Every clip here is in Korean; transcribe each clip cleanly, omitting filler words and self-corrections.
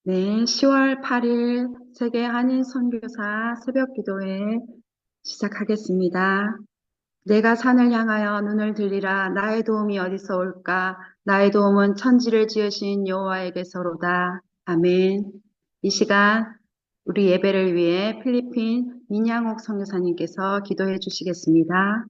네, 10월 8일 세계 한인 선교사 새벽 기도회 시작하겠습니다. 내가 산을 향하여 눈을 들리라. 나의 도움이 어디서 올까? 나의 도움은 천지를 지으신 여호와에게서로다. 아멘. 이 시간 우리 예배를 위해 필리핀 민양옥 선교사님께서 기도해 주시겠습니다.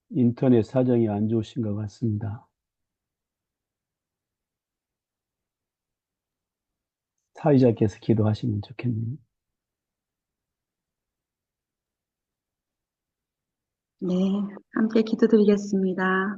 인터넷 사정이 안 좋으신 것 같습니다. 사회자께서 기도하시면 좋겠네요. 네, 함께 기도드리겠습니다.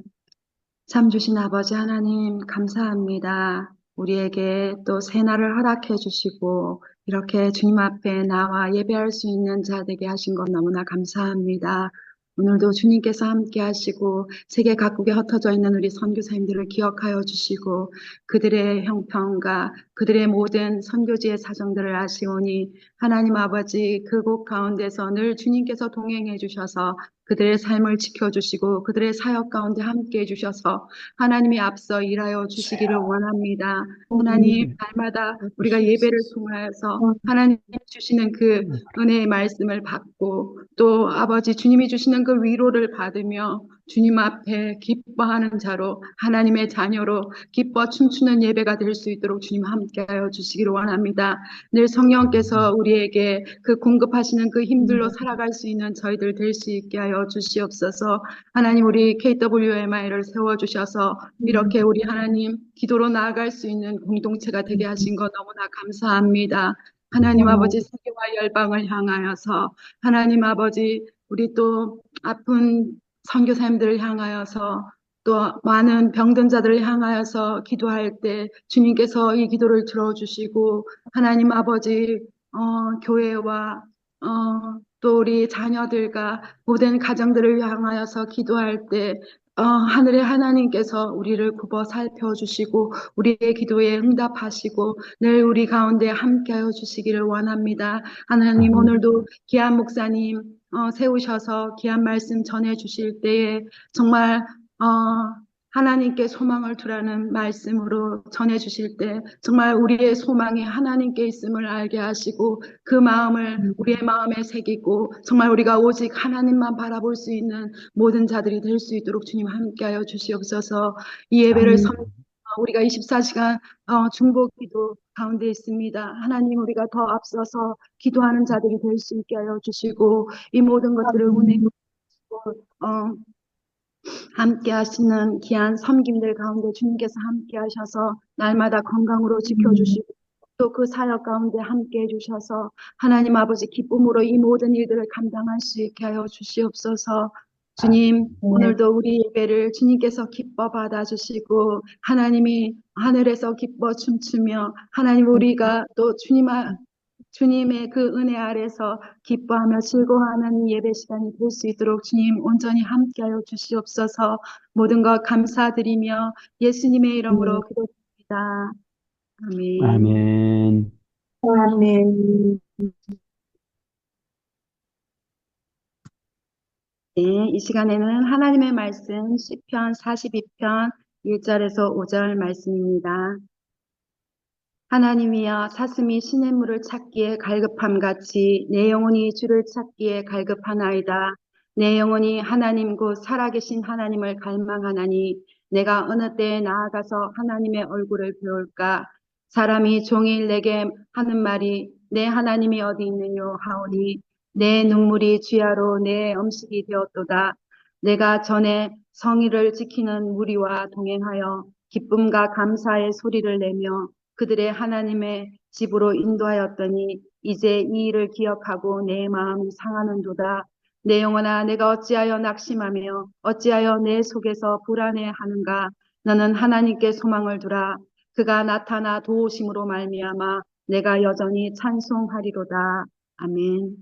참 주신 아버지 하나님 감사합니다. 우리에게 또 새날을 허락해 주시고 이렇게 주님 앞에 나와 예배할 수 있는 자 되게 하신 것 너무나 감사합니다. 오늘도 주님께서 함께 하시고 세계 각국에 흩어져 있는 우리 선교사님들을 기억하여 주시고 그들의 형편과 그들의 모든 선교지의 사정들을 아시오니 하나님 아버지 그곳 가운데서 늘 주님께서 동행해 주셔서 그들의 삶을 지켜주시고 그들의 사역 가운데 함께 해주셔서 하나님이 앞서 일하여 주시기를 원합니다. 하나님 네, 날마다 우리가 예배를 주시옵소서. 통하여서 하나님이 주시는 그 네, 은혜의 말씀을 받고 또 아버지 주님이 주시는 그 위로를 받으며 주님 앞에 기뻐하는 자로 하나님의 자녀로 기뻐 춤추는 예배가 될 수 있도록 주님 함께하여 주시기를 원합니다. 늘 성령께서 우리에게 그 공급하시는 그 힘들로 살아갈 수 있는 저희들 될 수 있게 하여 주시옵소서. 하나님 우리 KWMI를 세워주셔서 이렇게 우리 하나님 기도로 나아갈 수 있는 공동체가 되게 하신 것 너무나 감사합니다. 하나님 아버지 세계와 열방을 향하여서 하나님 아버지 우리 또 아픈 선교사님들을 향하여서 또 많은 병든 자들을 향하여서 기도할 때 주님께서 이 기도를 들어주시고 하나님 아버지 교회와 또 우리 자녀들과 모든 가정들을 향하여서 기도할 때 하늘의 하나님께서 우리를 굽어 살펴주시고 우리의 기도에 응답하시고 늘 우리 가운데 함께하여 주시기를 원합니다. 하나님 아멘. 오늘도 기한 목사님 세우셔서 귀한 말씀 전해 주실 때에 정말 하나님께 소망을 두라는 말씀으로 전해 주실 때 정말 우리의 소망이 하나님께 있음을 알게 하시고 그 마음을 우리의 마음에 새기고 정말 우리가 오직 하나님만 바라볼 수 있는 모든 자들이 될 수 있도록 주님 함께하여 주시옵소서. 이 예배를 우리가 24시간 중보 기도 가운데 있습니다. 하나님 우리가 더 앞서서 기도하는 자들이 될 수 있게 하여 주시고 이 모든 것들을 운행하시고 함께 하시는 귀한 섬김들 가운데 주님께서 함께 하셔서 날마다 건강으로 지켜주시고 또 그 사역 가운데 함께 해주셔서 하나님 아버지 기쁨으로 이 모든 일들을 감당할 수 있게 하여 주시옵소서. 주님 오늘도 우리 예배를 주님께서 기뻐 받아주시고 하나님이 하늘에서 기뻐 춤추며 하나님 우리가 또 주님의 그 은혜 아래서 기뻐하며 즐거워하는 이 예배 시간이 될 수 있도록 주님 온전히 함께하여 주시옵소서. 모든 것 감사드리며 예수님의 이름으로 기도드립니다. 아멘. 아멘. 아멘. 네, 이 시간에는 하나님의 말씀 시편 42편 1절에서 5절 말씀입니다. 하나님이여 사슴이 시냇물을 찾기에 갈급함같이 내 영혼이 주를 찾기에 갈급하나이다. 내 영혼이 하나님 곧 살아계신 하나님을 갈망하나니 내가 어느 때에 나아가서 하나님의 얼굴을 배울까. 사람이 종일 내게 하는 말이 내 하나님이 어디 있느뇨 하오니 내 눈물이 주야로 내 음식이 되었도다. 내가 전에 성의를 지키는 무리와 동행하여 기쁨과 감사의 소리를 내며 그들의 하나님의 집으로 인도하였더니 이제 이 일을 기억하고 내 마음이 상하는도다. 내 영혼아 내가 어찌하여 낙심하며 어찌하여 내 속에서 불안해하는가. 너는 하나님께 소망을 두라. 그가 나타나 도우심으로 말미암아 내가 여전히 찬송하리로다. 아멘.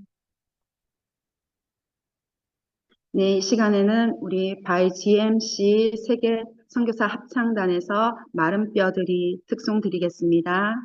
네, 이 시간에는 우리 바이 GMC 세계 선교사 합창단에서 마른 뼈들이 특송 드리겠습니다.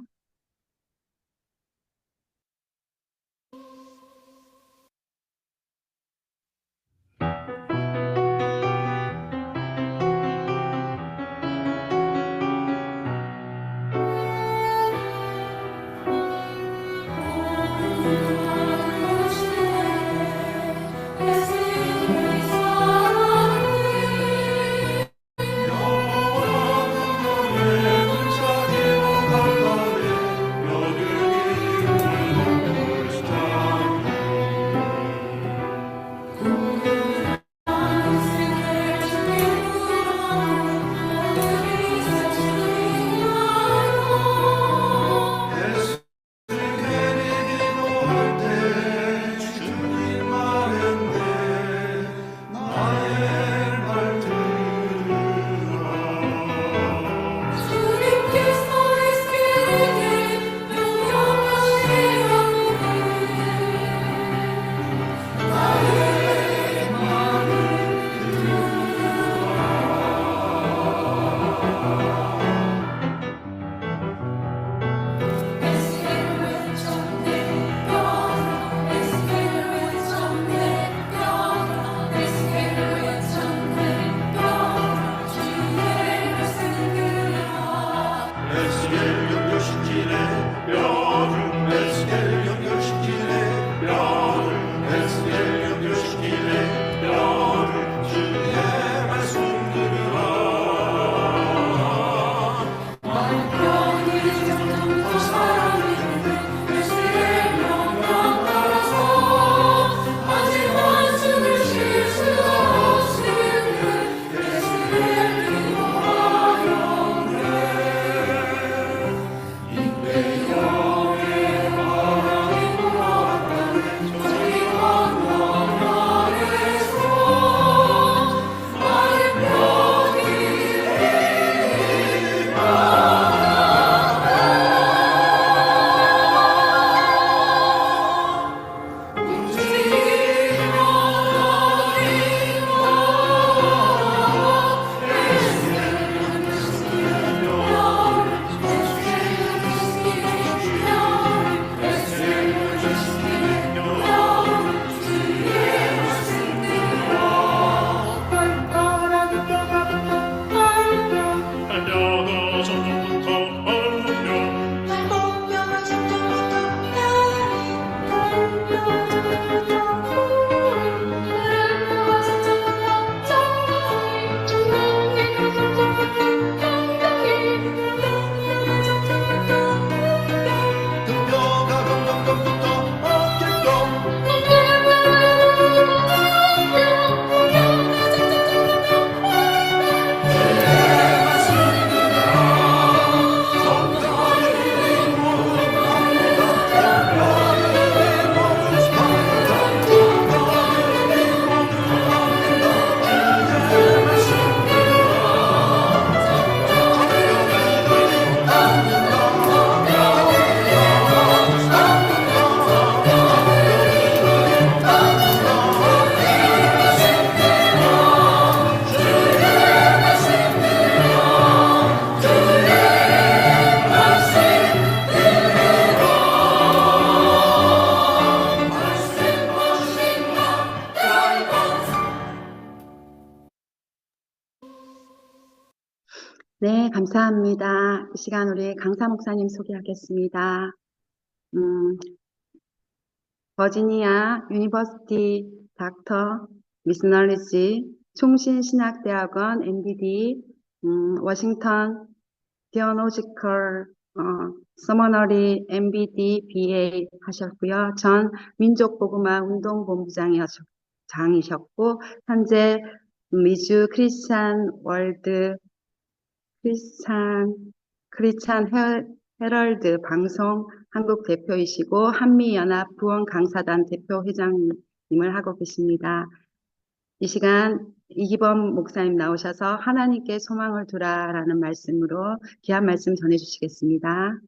네, 감사합니다. 이 시간 우리 강사 목사님 소개하겠습니다. 버지니아 유니버시티 닥터 미스널리지 총신신학대학원 MBD, 워싱턴 디어노지컬 서머너리 MBD BA 하셨고요. 전 민족복음화 운동본부장이셨고 현재 미주 크리스찬 헤럴드 방송 한국 대표이시고 한미연합 부원 강사단 대표 회장님을 하고 계십니다. 이 시간 이기범 목사님 나오셔서 하나님께 소망을 두라라는 말씀으로 귀한 말씀 전해주시겠습니다.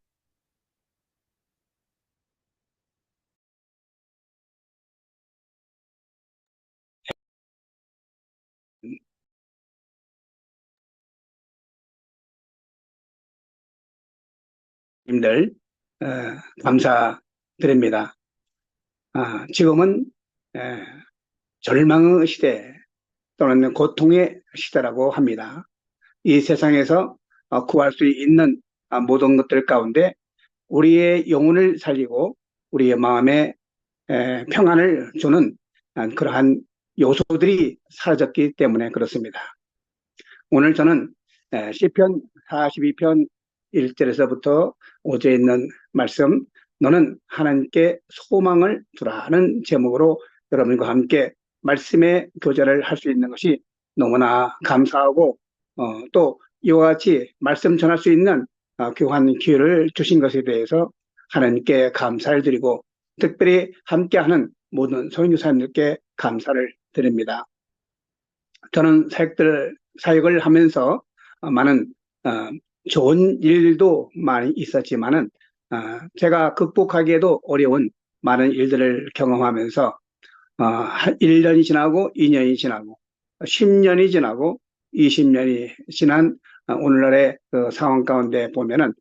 님들 감사드립니다. 지금은 절망의 시대 또는 고통의 시대라고 합니다. 이 세상에서 구할 수 있는 모든 것들 가운데 우리의 영혼을 살리고 우리의 마음에 평안을 주는 그러한 요소들이 사라졌기 때문에 그렇습니다. 오늘 저는 시편 42편 1절에서부터 5절에 있는 말씀, 너는 하나님께 소망을 두라는 제목으로 여러분과 함께 말씀의 교제를 할 수 있는 것이 너무나 감사하고 또 이와 같이 말씀 전할 수 있는 교환 기회를 주신 것에 대해서 하나님께 감사를 드리고 특별히 함께하는 모든 선교사님들께 감사를 드립니다. 저는 사역을 하면서 많은 좋은 일도 많이 있었지만은 제가 극복하기에도 어려운 많은 일들을 경험하면서 1년이 지나고 2년이 지나고 10년이 지나고 20년이 지난 오늘날의 그 상황 가운데 보면은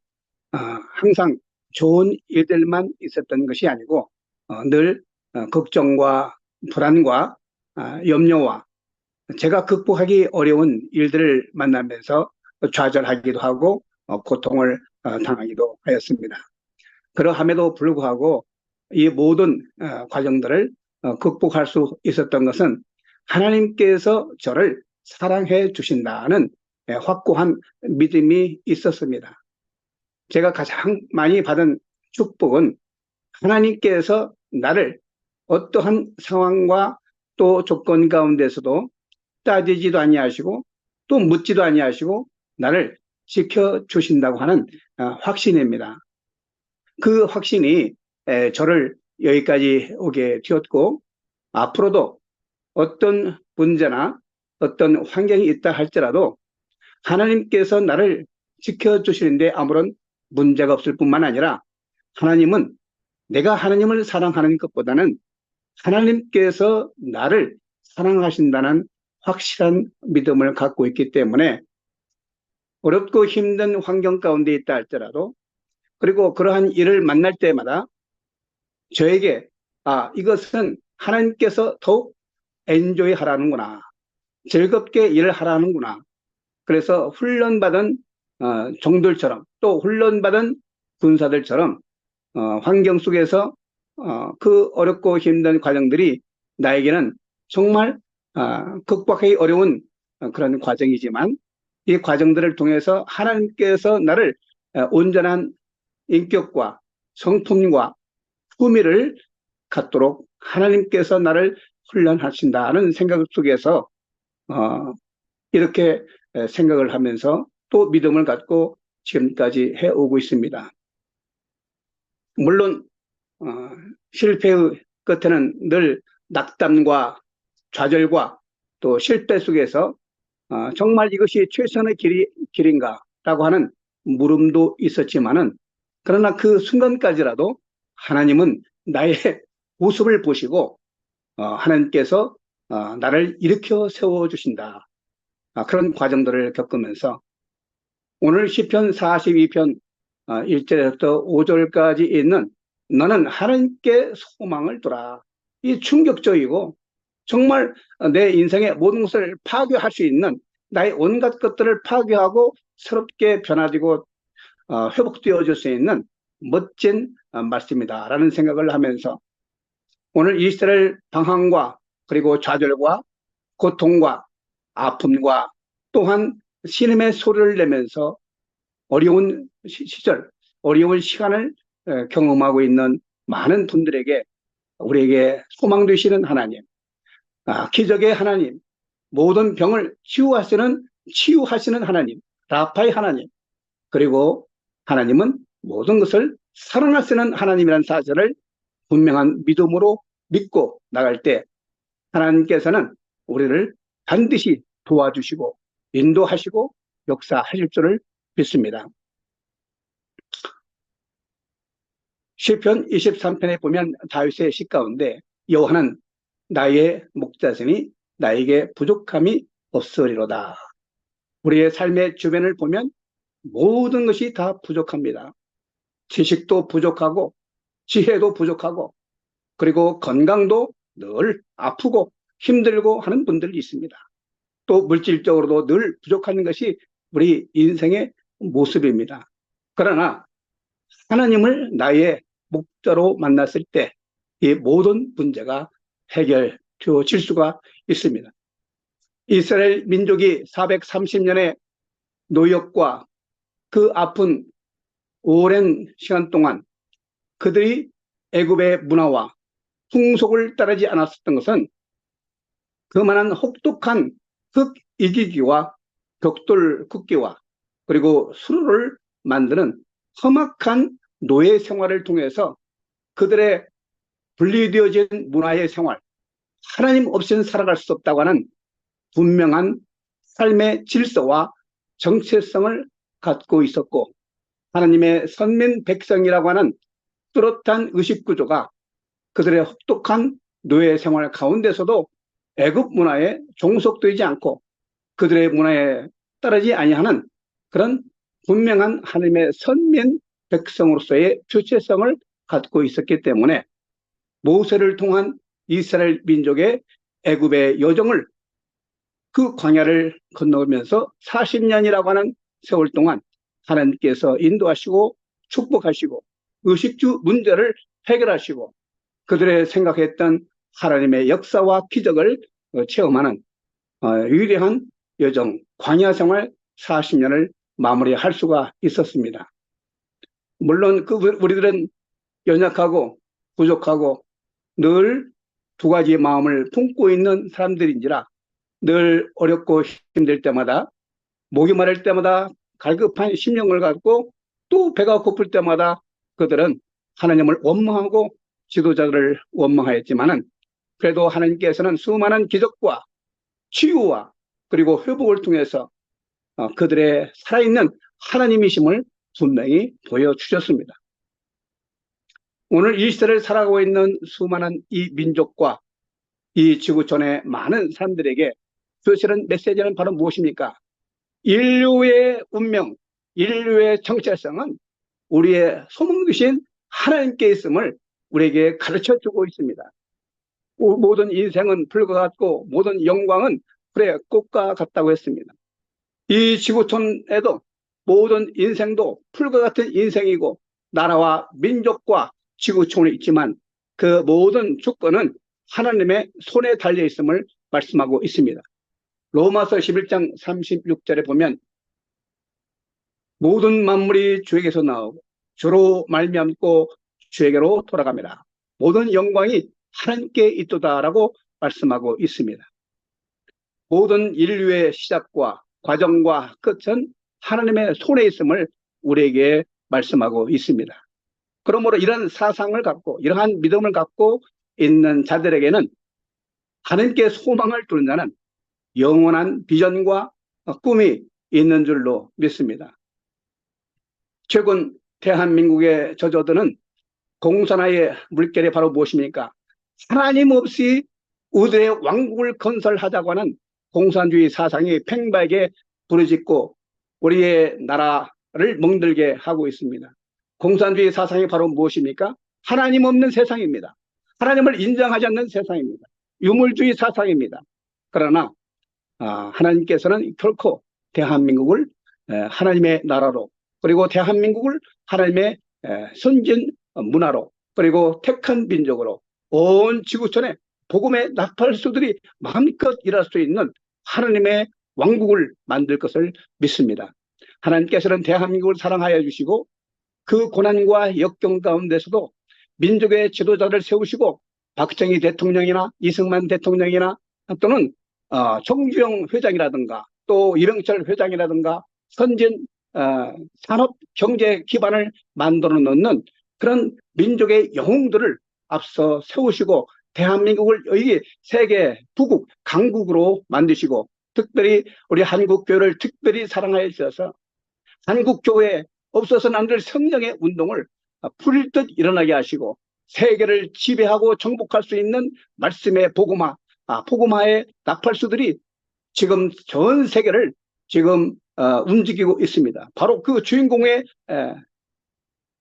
항상 좋은 일들만 있었던 것이 아니고 늘 걱정과 불안과 염려와 제가 극복하기 어려운 일들을 만나면서 좌절하기도 하고 고통을 당하기도 하였습니다. 그러함에도 불구하고 이 모든 과정들을 극복할 수 있었던 것은 하나님께서 저를 사랑해 주신다는 확고한 믿음이 있었습니다. 제가 가장 많이 받은 축복은 하나님께서 나를 어떠한 상황과 또 조건 가운데서도 따지지도 아니하시고 또 묻지도 아니하시고 나를 지켜주신다고 하는 확신입니다. 그 확신이 저를 여기까지 오게 되었고 앞으로도 어떤 문제나 어떤 환경이 있다 할지라도 하나님께서 나를 지켜주시는데 아무런 문제가 없을 뿐만 아니라 하나님은 내가 하나님을 사랑하는 것보다는 하나님께서 나를 사랑하신다는 확실한 믿음을 갖고 있기 때문에 어렵고 힘든 환경 가운데 있다 할지라도 그리고 그러한 일을 만날 때마다 저에게 이것은 하나님께서 더욱 엔조이 하라는구나. 즐겁게 일을 하라는구나. 그래서 훈련받은 종들처럼 또 훈련받은 군사들처럼 환경 속에서 그 어렵고 힘든 과정들이 나에게는 정말 극복하기 어려운 그런 과정이지만 이 과정들을 통해서 하나님께서 나를 온전한 인격과 성품과 품위를 갖도록 하나님께서 나를 훈련하신다는 생각 속에서 이렇게 생각을 하면서 또 믿음을 갖고 지금까지 해오고 있습니다. 물론 실패의 끝에는 늘 낙담과 좌절과 또 실패 속에서 정말 이것이 최선의 길인가라고 하는 물음도 있었지만은 그러나 그 순간까지라도 하나님은 나의 모습을 보시고 하나님께서 나를 일으켜 세워주신다. 그런 과정들을 겪으면서 오늘 시편 42편 1절에서부터 5절까지 있는 너는 하나님께 소망을 두라. 이 충격적이고 정말 내 인생의 모든 것을 파괴할 수 있는 나의 온갖 것들을 파괴하고 새롭게 변화되고 회복되어질 수 있는 멋진 말씀이다 라는 생각을 하면서 오늘 이 시대를 방황과 그리고 좌절과 고통과 아픔과 또한 신음의 소리를 내면서 어려운 시절, 어려운 시간을 경험하고 있는 많은 분들에게 우리에게 소망 되시는 하나님, 기적의 하나님, 모든 병을 치유하시는 하나님, 라파의 하나님, 그리고 하나님은 모든 것을 사랑하시는 하나님이라는 사실을 분명한 믿음으로 믿고 나갈 때 하나님께서는 우리를 반드시 도와주시고 인도하시고 역사하실 줄을 믿습니다. 시편 23편에 보면 다윗의 시 가운데 여호와는 나의 목자시니 나에게 부족함이 없으리로다. 우리의 삶의 주변을 보면 모든 것이 다 부족합니다. 지식도 부족하고 지혜도 부족하고 그리고 건강도 늘 아프고 힘들고 하는 분들이 있습니다. 또 물질적으로도 늘 부족한 것이 우리 인생의 모습입니다. 그러나 하나님을 나의 목자로 만났을 때 이 모든 문제가 해결되어질 수가 있습니다. 이스라엘 민족이 430년의 노역과 그 아픈 오랜 시간 동안 그들이 애굽의 문화와 풍속을 따르지 않았었던 것은 그만한 혹독한 흙 이기기와 벽돌 굽기와 그리고 수로를 만드는 험악한 노예 생활을 통해서 그들의 분리되어진 문화의 생활, 하나님 없이는 살아갈 수 없다고 하는 분명한 삶의 질서와 정체성을 갖고 있었고 하나님의 선민 백성이라고 하는 뚜렷한 의식구조가 그들의 혹독한 노예 생활 가운데서도 애굽 문화에 종속되지 않고 그들의 문화에 따르지 아니하는 그런 분명한 하나님의 선민 백성으로서의 주체성을 갖고 있었기 때문에 모세를 통한 이스라엘 민족의 애굽의 여정을 그 광야를 건너면서 40년이라고 하는 세월 동안 하나님께서 인도하시고 축복하시고 의식주 문제를 해결하시고 그들의 생각했던 하나님의 역사와 기적을 체험하는 유일한 여정 광야 생활 40년을 마무리할 수가 있었습니다. 물론 우리들은 연약하고 부족하고 늘 두 가지의 마음을 품고 있는 사람들인지라 늘 어렵고 힘들 때마다 목이 마를 때마다 갈급한 심령을 갖고 또 배가 고플 때마다 그들은 하나님을 원망하고 지도자들을 원망하였지만은 그래도 하나님께서는 수많은 기적과 치유와 그리고 회복을 통해서 그들의 살아있는 하나님이심을 분명히 보여주셨습니다. 오늘 이 시대를 살아가고 있는 수많은 이 민족과 이 지구촌의 많은 사람들에게 주시는 메시지는 바로 무엇입니까? 인류의 운명, 인류의 정체성은 우리의 소망이신 하나님께 있음을 우리에게 가르쳐주고 있습니다. 모든 인생은 풀과 같고 모든 영광은 풀의 꽃과 같다고 했습니다. 이 지구촌에도 모든 인생도 풀과 같은 인생이고 나라와 민족과 지구촌이 있지만 그 모든 주권은 하나님의 손에 달려 있음을 말씀하고 있습니다. 로마서 11장 36절에 보면 모든 만물이 주에게서 나오고 주로 말미암고 주에게로 돌아갑니다. 모든 영광이 하나님께 있도다라고 말씀하고 있습니다. 모든 인류의 시작과 과정과 끝은 하나님의 손에 있음을 우리에게 말씀하고 있습니다. 그러므로 이런 사상을 갖고 이러한 믿음을 갖고 있는 자들에게는 하나님께 소망을 두는 자는 영원한 비전과 꿈이 있는 줄로 믿습니다. 최근 대한민국의 저조들은 공산화의 물결이 바로 무엇입니까? 하나님 없이 우리의 왕국을 건설하자고 하는 공산주의 사상이 팽배하게 부르짖고 우리의 나라를 멍들게 하고 있습니다. 공산주의 사상이 바로 무엇입니까? 하나님 없는 세상입니다. 하나님을 인정하지 않는 세상입니다. 유물주의 사상입니다. 그러나 하나님께서는 결코 대한민국을 하나님의 나라로 그리고 대한민국을 하나님의 선진 문화로 그리고 택한 민족으로 온 지구촌에 복음의 나팔수들이 마음껏 일할 수 있는 하나님의 왕국을 만들 것을 믿습니다. 하나님께서는 대한민국을 사랑하여 주시고 그 고난과 역경 가운데서도 민족의 지도자를 세우시고 박정희 대통령이나 이승만 대통령이나 또는 정주영 회장이라든가 또 이병철 회장이라든가 선진 산업 경제 기반을 만들어 놓는 그런 민족의 영웅들을 앞서 세우시고 대한민국을 여기 세계 부국 강국으로 만드시고 특별히 우리 한국교회를 특별히 사랑하여 주셔서 한국교회에 없어서는 안 될 성령의 운동을 풀 듯 일어나게 하시고 세계를 지배하고 정복할 수 있는 말씀의 복음화의 나팔수들이 지금 전 세계를 지금 움직이고 있습니다. 바로 그 주인공의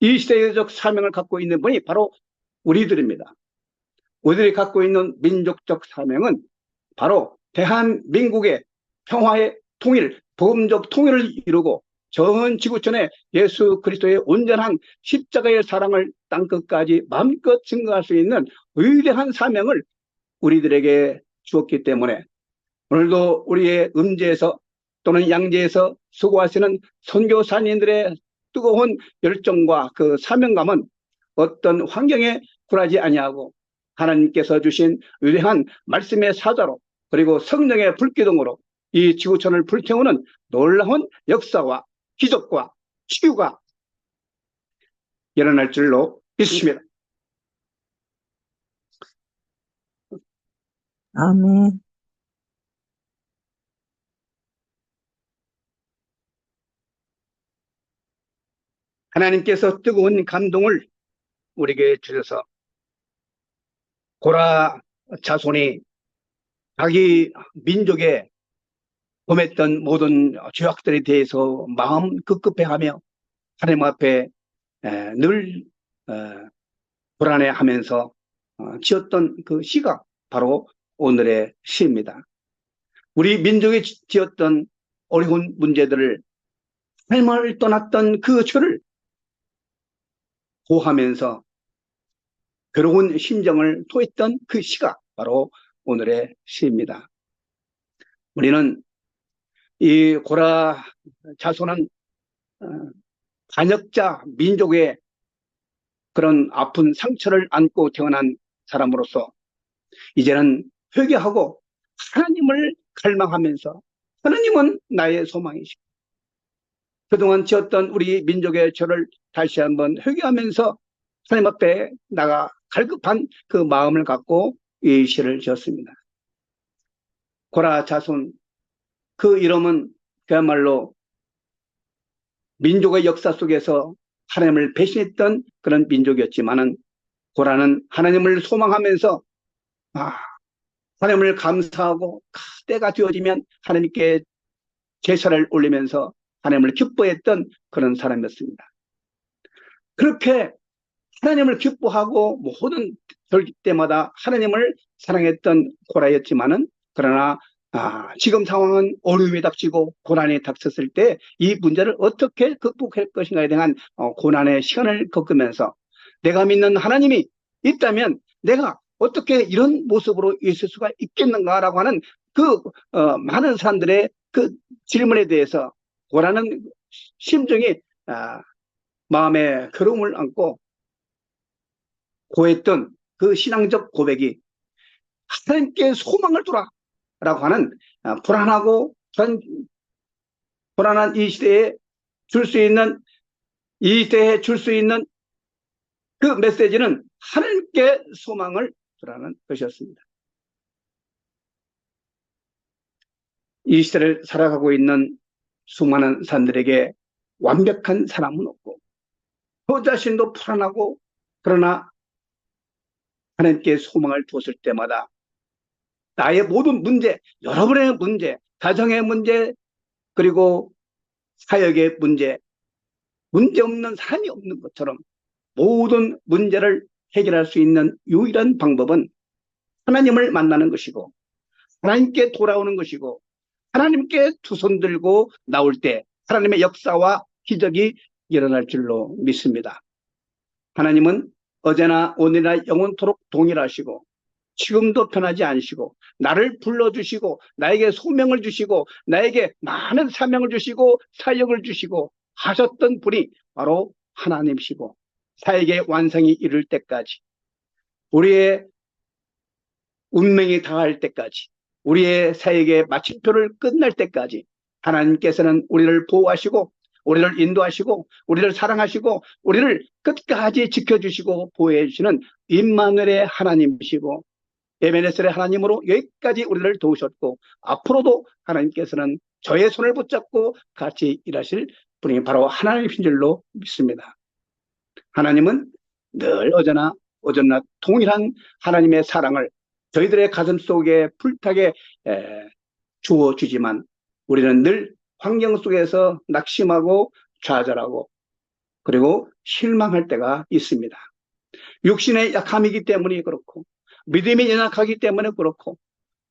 이 시대적 사명을 갖고 있는 분이 바로 우리들입니다. 우리들이 갖고 있는 민족적 사명은 바로 대한민국의 평화의 통일, 복음적 통일을 이루고 전 지구촌에 예수 그리스도의 온전한 십자가의 사랑을 땅끝까지 마음껏 증거할 수 있는 위대한 사명을 우리들에게 주었기 때문에 오늘도 우리의 음제에서 또는 양제에서 수고하시는 선교사님들의 뜨거운 열정과 그 사명감은 어떤 환경에 굴하지 아니하고 하나님께서 주신 위대한 말씀의 사자로 그리고 성령의 불기둥으로 이 지구촌을 불태우는 놀라운 역사와 기적과 치유가 일어날 줄로 믿습니다. 아멘. 하나님께서 뜨거운 감동을 우리에게 주셔서 고라 자손이 자기 민족에 범했던 모든 죄악들에 대해서 마음 급급해하며 하나님 앞에 늘 불안해하면서 지었던 그 시가 바로 오늘의 시입니다. 우리 민족이 지었던 어려운 문제들을 하나님을 떠났던 그 죄를 고하면서 괴로운 심정을 토했던 그 시가 바로 오늘의 시입니다. 우리는 이 고라 자손은 반역자 민족의 그런 아픈 상처를 안고 태어난 사람으로서 이제는 회개하고 하나님을 갈망하면서 하나님은 나의 소망이시고 그동안 지었던 우리 민족의 죄를 다시 한번 회개하면서 하나님 앞에 나가 갈급한 그 마음을 갖고 이 시를 지었습니다. 고라 자손, 그 이름은 그야말로 민족의 역사 속에서 하나님을 배신했던 그런 민족이었지만은 고라는 하나님을 소망하면서 하나님을 감사하고 때가 되어지면 하나님께 제사를 올리면서 하나님을 기뻐했던 그런 사람이었습니다. 그렇게 하나님을 기뻐하고 모든 절기 때마다 하나님을 사랑했던 고라였지만은 그러나 지금 상황은 어려움이 닥치고 고난이 닥쳤을 때 이 문제를 어떻게 극복할 것인가에 대한 고난의 시간을 겪으면서 내가 믿는 하나님이 있다면 내가 어떻게 이런 모습으로 있을 수가 있겠는가라고 하는 그 많은 사람들의 그 질문에 대해서 고라는 심정이 마음에 괴로움을 안고 고했던 그 신앙적 고백이 하나님께 소망을 두라 라고 하는 불안하고 불안한 이 시대에 줄 수 있는 그 메시지는 하나님께 소망을 두라는 것이었습니다. 이 시대를 살아가고 있는 수많은 사람들에게 완벽한 사람은 없고 저 자신도 불안하고 그러나 하나님께 소망을 두었을 때마다 나의 모든 문제, 여러분의 문제, 가정의 문제, 그리고 사역의 문제, 문제 없는 사람이 없는 것처럼 모든 문제를 해결할 수 있는 유일한 방법은 하나님을 만나는 것이고 하나님께 돌아오는 것이고 하나님께 두 손 들고 나올 때 하나님의 역사와 기적이 일어날 줄로 믿습니다. 하나님은 어제나 오늘이나 영원토록 동일하시고 지금도 변하지 않으시고 나를 불러주시고 나에게 소명을 주시고 나에게 많은 사명을 주시고 사역을 주시고 하셨던 분이 바로 하나님이시고 사역의 완성이 이룰 때까지 우리의 운명이 다할 때까지 우리의 사역의 마침표를 끝날 때까지 하나님께서는 우리를 보호하시고 우리를 인도하시고 우리를 사랑하시고 우리를 끝까지 지켜주시고 보호해 주시는 임마누엘의 하나님이시고 에베네셀의 하나님으로 여기까지 우리를 도우셨고 앞으로도 하나님께서는 저의 손을 붙잡고 같이 일하실 분이 바로 하나님이신 줄로 믿습니다. 하나님은 늘 어제나 동일한 하나님의 사랑을 저희들의 가슴 속에 불타게 주어주지만 우리는 늘 환경 속에서 낙심하고 좌절하고 그리고 실망할 때가 있습니다. 육신의 약함이기 때문에 그렇고, 믿음이 연약하기 때문에 그렇고,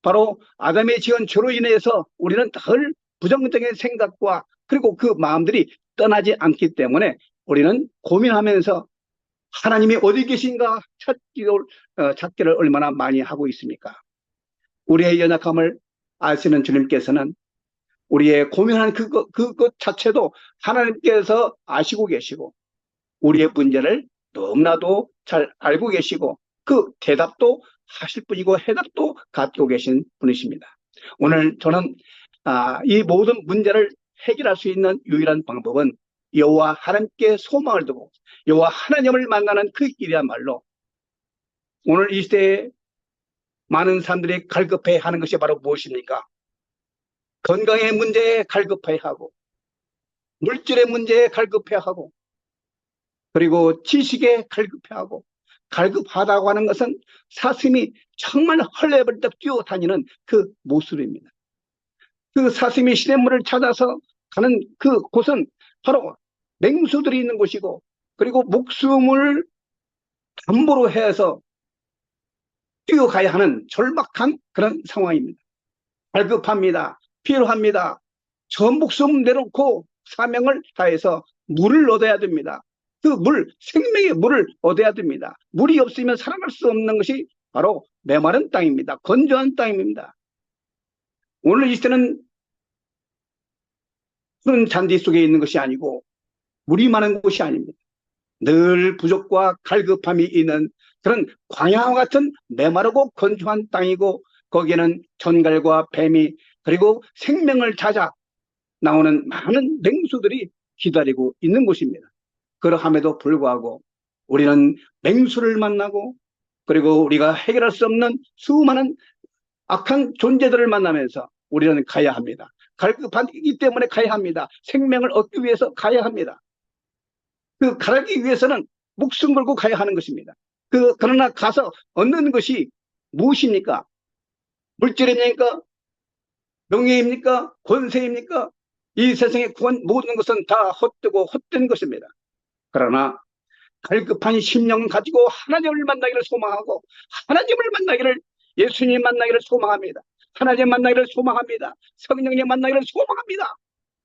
바로 아담의 지은 죄로 인해서 우리는 덜 부정적인 생각과 그리고 그 마음들이 떠나지 않기 때문에 우리는 고민하면서 하나님이 어디 계신가 찾기를 얼마나 많이 하고 있습니까? 우리의 연약함을 아시는 주님께서는 우리의 고민하는 그것 자체도 하나님께서 아시고 계시고, 우리의 문제를 너무나도 잘 알고 계시고, 그 대답도 하실 분이고 해답도 갖고 계신 분이십니다. 오늘 저는 이 모든 문제를 해결할 수 있는 유일한 방법은 여호와 하나님께 소망을 두고 여호와 하나님을 만나는 그 길이야말로, 오늘 이 시대에 많은 사람들이 갈급해하는 것이 바로 무엇입니까? 건강의 문제에 갈급해하고, 물질의 문제에 갈급해하고, 그리고 지식에 갈급해하고, 갈급하다고 하는 것은 사슴이 정말 헐레벌떡 뛰어다니는 그 모습입니다. 그 사슴이 시냇물을 찾아서 가는 그 곳은 바로 맹수들이 있는 곳이고, 그리고 목숨을 담보로 해서 뛰어가야 하는 절박한 그런 상황입니다. 갈급합니다. 필요합니다. 전 목숨 내놓고 사명을 다해서 물을 얻어야 됩니다. 그 물, 생명의 물을 얻어야 됩니다. 물이 없으면 살아갈 수 없는 것이 바로 메마른 땅입니다. 건조한 땅입니다. 오늘 이 시대는 푸른 잔디 속에 있는 것이 아니고 물이 많은 곳이 아닙니다. 늘 부족과 갈급함이 있는 그런 광야와 같은 메마르고 건조한 땅이고, 거기에는 전갈과 뱀이 그리고 생명을 찾아 나오는 많은 맹수들이 기다리고 있는 곳입니다. 그러함에도 불구하고 우리는 맹수를 만나고, 그리고 우리가 해결할 수 없는 수많은 악한 존재들을 만나면서 우리는 가야 합니다. 갈급하기 때문에 가야 합니다. 생명을 얻기 위해서 가야 합니다. 그 가기 위해서는 목숨 걸고 가야 하는 것입니다. 그러나 가서 얻는 것이 무엇입니까? 물질입니까? 명예입니까? 권세입니까? 이 세상에 구한 모든 것은 다 헛되고 헛된 것입니다. 그러나 갈급한 심령 가지고 하나님을 만나기를 소망하고, 하나님을 만나기를, 예수님 만나기를 소망합니다. 하나님 만나기를 소망합니다. 성령님 만나기를 소망합니다.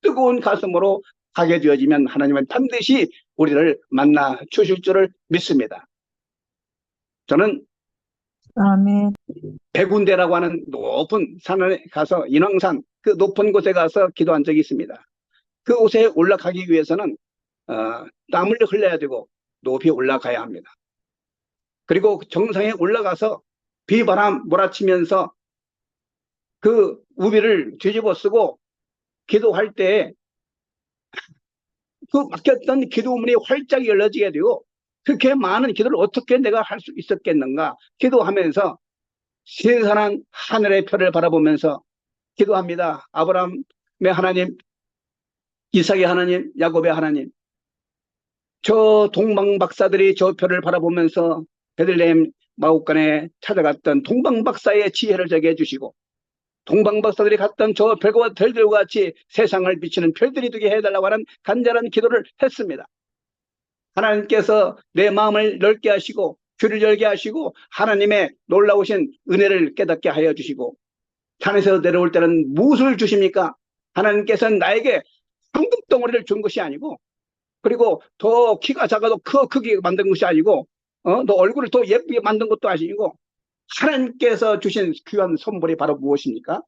뜨거운 가슴으로 가게 되어지면 하나님은 반드시 우리를 만나 주실 줄을 믿습니다. 저는 아멘. 백운대라고 하는 높은 산에 가서, 인왕산 그 높은 곳에 가서 기도한 적이 있습니다. 그곳에 올라가기 위해서는 땀을 흘려야 되고 높이 올라가야 합니다. 그리고 정상에 올라가서 비바람 몰아치면서 그 우비를 뒤집어 쓰고 기도할 때 그 막혔던 기도문이 활짝 열려지게 되고, 그렇게 많은 기도를 어떻게 내가 할 수 있었겠는가 기도하면서 신선한 하늘의 별을 바라보면서 기도합니다. 아브라함의 하나님, 이삭의 하나님, 야곱의 하나님, 저 동방박사들이 저 별을 바라보면서 베들레헴 마곡간에 찾아갔던 동방박사의 지혜를 저게 해주시고, 동방박사들이 갔던 저 별과 별들과 같이 세상을 비치는 별들이 되게 해달라고 하는 간절한 기도를 했습니다. 하나님께서 내 마음을 넓게 하시고 귀를 열게 하시고 하나님의 놀라우신 은혜를 깨닫게 하여 주시고, 산에서 내려올 때는 무엇을 주십니까? 하나님께서는 나에게 황금덩어리를 준 것이 아니고, 그리고 더 키가 작아도 크게 만든 것이 아니고, 너 얼굴을 더 예쁘게 만든 것도 아니고, 하나님께서 주신 귀한 선물이 바로 무엇입니까?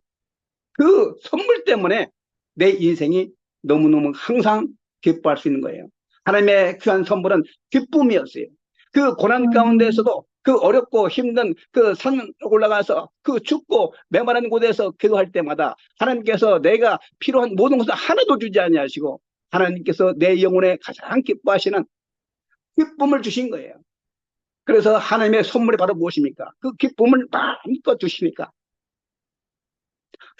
그 선물 때문에 내 인생이 너무너무 항상 기뻐할 수 있는 거예요. 하나님의 귀한 선물은 기쁨이었어요. 그 고난 가운데에서도 그 어렵고 힘든 그 산 올라가서 그 춥고 메마른 곳에서 기도할 때마다 하나님께서 내가 필요한 모든 것을 하나도 주지 아니하시고, 하나님께서 내 영혼에 가장 기뻐하시는 기쁨을 주신 거예요. 그래서 하나님의 선물이 바로 무엇입니까? 그 기쁨을 마음껏 주시니까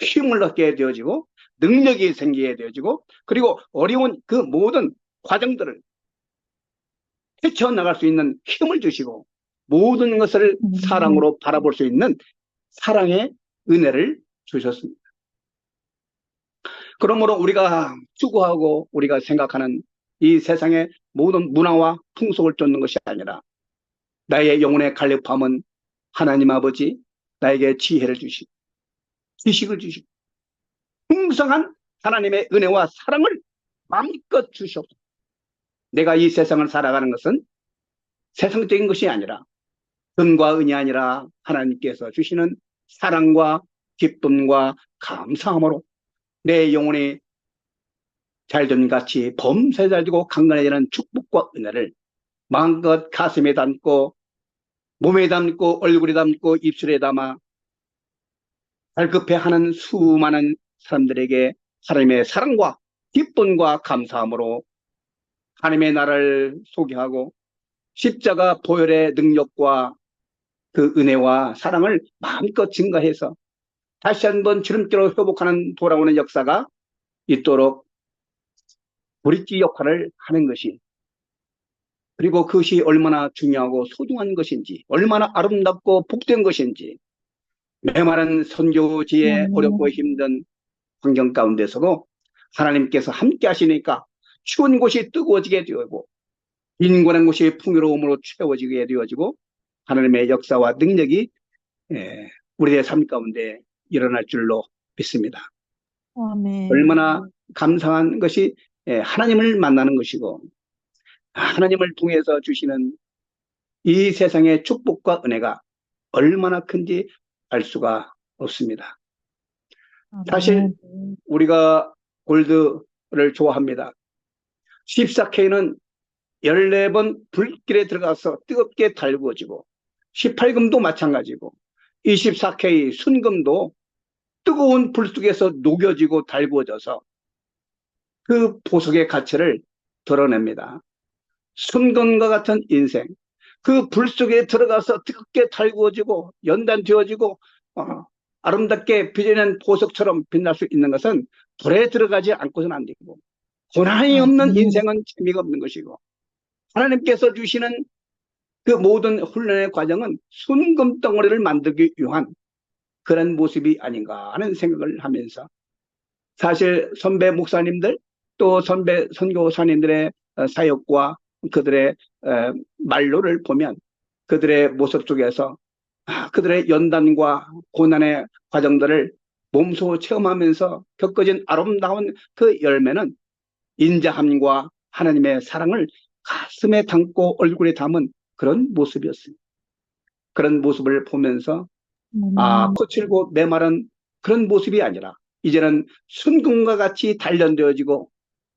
힘을 얻게 되어지고 능력이 생기게 되어지고, 그리고 어려운 그 모든 과정들을 헤쳐나갈 수 있는 힘을 주시고, 모든 것을 사랑으로 바라볼 수 있는 사랑의 은혜를 주셨습니다. 그러므로 우리가 추구하고 우리가 생각하는 이 세상의 모든 문화와 풍속을 쫓는 것이 아니라 나의 영혼의 갈급함은 하나님 아버지 나에게 지혜를 주시고 지식을 주시고 풍성한 하나님의 은혜와 사랑을 마음껏 주시옵소서. 내가 이 세상을 살아가는 것은 세상적인 것이 아니라 은과 은이 아니라 하나님께서 주시는 사랑과 기쁨과 감사함으로 내 영혼이 잘됨같이 범사에 잘되고 강건해지는 축복과 은혜를 마음껏 가슴에 담고 몸에 담고 얼굴에 담고 입술에 담아 발급해하는 수많은 사람들에게 하나님의 사랑과 기쁨과 감사함으로 하나님의 나라를 소개하고 십자가 보혈의 능력과 그 은혜와 사랑을 마음껏 증가해서 다시 한번 지름길로 회복하는 돌아오는 역사가 있도록 브릿지 역할을 하는 것이, 그리고 그것이 얼마나 중요하고 소중한 것인지, 얼마나 아름답고 복된 것인지, 메마른 선교지의 어렵고 힘든 환경 가운데서도 하나님께서 함께 하시니까 추운 곳이 뜨거워지게 되고 빈곤한 곳이 풍요로움으로 채워지게 되어지고 하나님의 역사와 능력이 우리의 삶 가운데 일어날 줄로 믿습니다. 아멘. 얼마나 감사한 것이 하나님을 만나는 것이고 하나님을 통해서 주시는 이 세상의 축복과 은혜가 얼마나 큰지 알 수가 없습니다. 사실 우리가 골드를 좋아합니다. 14K는 14번 불길에 들어가서 뜨겁게 달구어지고 18금도 마찬가지고 24K 순금도 뜨거운 불 속에서 녹여지고 달구어져서 그 보석의 가치를 드러냅니다. 순금과 같은 인생, 그 불 속에 들어가서 뜨겁게 달구어지고 연단되어지고 아름답게 빛나는 보석처럼 빛날 수 있는 것은 불에 들어가지 않고서는 안 되고, 고난이 없는 인생은 재미가 없는 것이고, 하나님께서 주시는 그 모든 훈련의 과정은 순금 덩어리를 만들기 위한 그런 모습이 아닌가 하는 생각을 하면서, 사실 선배 목사님들 또 선배 선교사님들의 사역과 그들의 말로를 보면 그들의 모습 속에서 그들의 연단과 고난의 과정들을 몸소 체험하면서 겪어진 아름다운 그 열매는 인자함과 하나님의 사랑을 가슴에 담고 얼굴에 담은 그런 모습이었습니다. 그런 모습을 보면서 거칠고 메마른 그런 모습이 아니라 이제는 순금과 같이 단련되어지고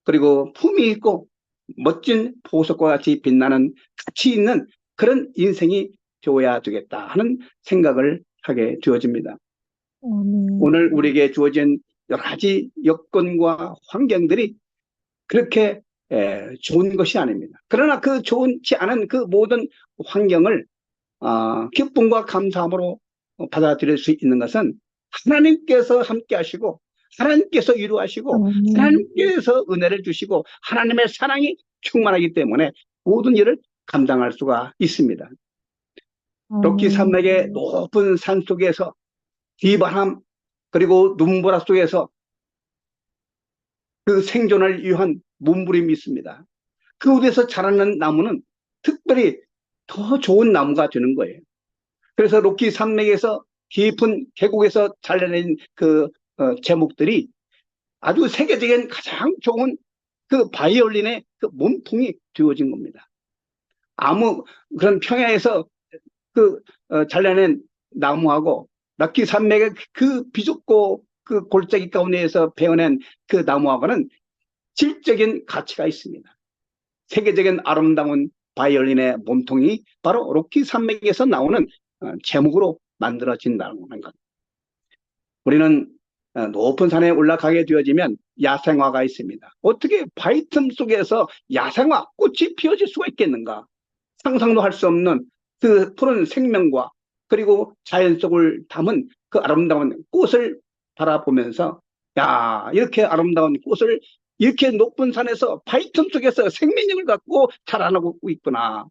그리고 품이 있고 멋진 보석과 같이 빛나는 가치 있는 그런 인생이 되어야 되겠다 하는 생각을 하게 되어집니다. 오늘 우리에게 주어진 여러 가지 여건과 환경들이 그렇게 좋은 것이 아닙니다. 그러나 그 좋지 않은 그 모든 환경을 기쁨과 감사함으로 받아들일 수 있는 것은 하나님께서 함께 하시고 하나님께서 위로하시고 하나님께서 은혜를 주시고 하나님의 사랑이 충만하기 때문에 모든 일을 감당할 수가 있습니다. 럭키 산맥의 높은 산 속에서 비바람 그리고 눈보라 속에서 그 생존을 위한 몸부림이 있습니다. 그곳에서 자라는 나무는 특별히 더 좋은 나무가 되는 거예요. 그래서 럭키 산맥에서 깊은 계곡에서 잘라낸 그 제목들이 아주 세계적인 가장 좋은 그 바이올린의 그 몸통이 되어진 겁니다. 아무 그런 평야에서 그 잘라낸 나무하고 럭키 산맥의 그 비좁고 그 골짜기 가운데에서 베어낸 그 나무하고는 질적인 가치가 있습니다. 세계적인 아름다운 바이올린의 몸통이 바로 럭키 산맥에서 나오는 제목으로 만들어진다는 것. 우리는 높은 산에 올라가게 되어지면 야생화가 있습니다. 어떻게 바위 틈 속에서 야생화 꽃이 피어질 수가 있겠는가? 상상도 할 수 없는 그 푸른 생명과 그리고 자연 속을 담은 그 아름다운 꽃을 바라보면서 야, 이렇게 아름다운 꽃을 이렇게 높은 산에서 바위 틈 속에서 생명력을 갖고 자라나고 있구나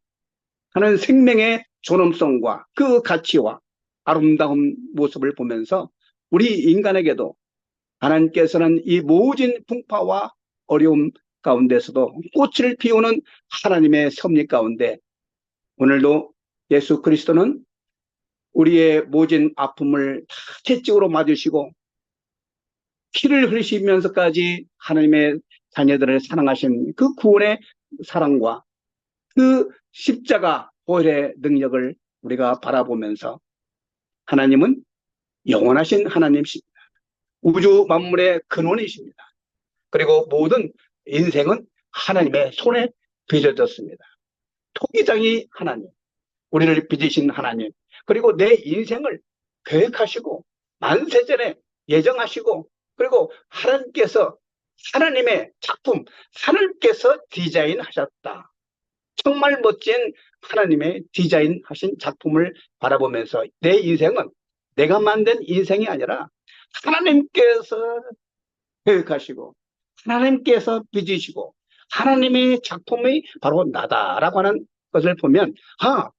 하는 생명의 존엄성과 그 가치와 아름다운 모습을 보면서 우리 인간에게도 하나님께서는 이 모진 풍파와 어려움 가운데서도 꽃을 피우는 하나님의 섭리 가운데 오늘도 예수 그리스도는 우리의 모진 아픔을 다 채찍으로 맞으시고 피를 흘리시면서까지 하나님의 자녀들을 사랑하신 그 구원의 사랑과 그 십자가 보혈의 능력을 우리가 바라보면서 하나님은 영원하신 하나님이십니다. 우주 만물의 근원이십니다. 그리고 모든 인생은 하나님의 손에 빚어졌습니다. 토기장이 하나님, 우리를 빚으신 하나님, 그리고 내 인생을 계획하시고 만세전에 예정하시고 그리고 하나님께서 하나님의 작품, 하나님께서 디자인하셨다. 정말 멋진 하나님의 디자인하신 작품을 바라보면서 내 인생은 내가 만든 인생이 아니라 하나님께서 계획하시고 하나님께서 빚으시고 하나님의 작품이 바로 나다라고 하는 것을 보면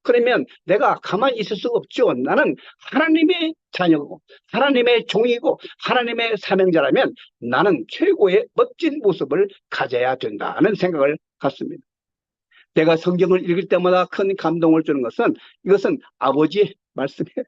그러면 내가 가만히 있을 수가 없죠. 나는 하나님의 자녀고 하나님의 종이고 하나님의 사명자라면 나는 최고의 멋진 모습을 가져야 된다는 생각을 갖습니다. 내가 성경을 읽을 때마다 큰 감동을 주는 것은 이것은 아버지의 말씀이에요.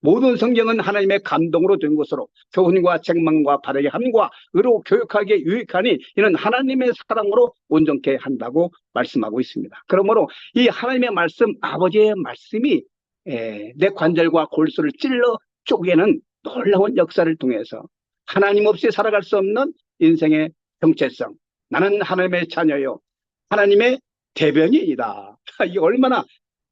모든 성경은 하나님의 감동으로 된 것으로 교훈과 책망과 바르게 함과 의로 교육하기에 유익하니 이는 하나님의 사랑으로 온전케 한다고 말씀하고 있습니다. 그러므로 이 하나님의 말씀, 아버지의 말씀이 내 관절과 골수를 찔러 쪼개는 놀라운 역사를 통해서 하나님 없이 살아갈 수 없는 인생의 정체성, 나는 하나님의 자녀요 하나님의 대변인이다. 이게 얼마나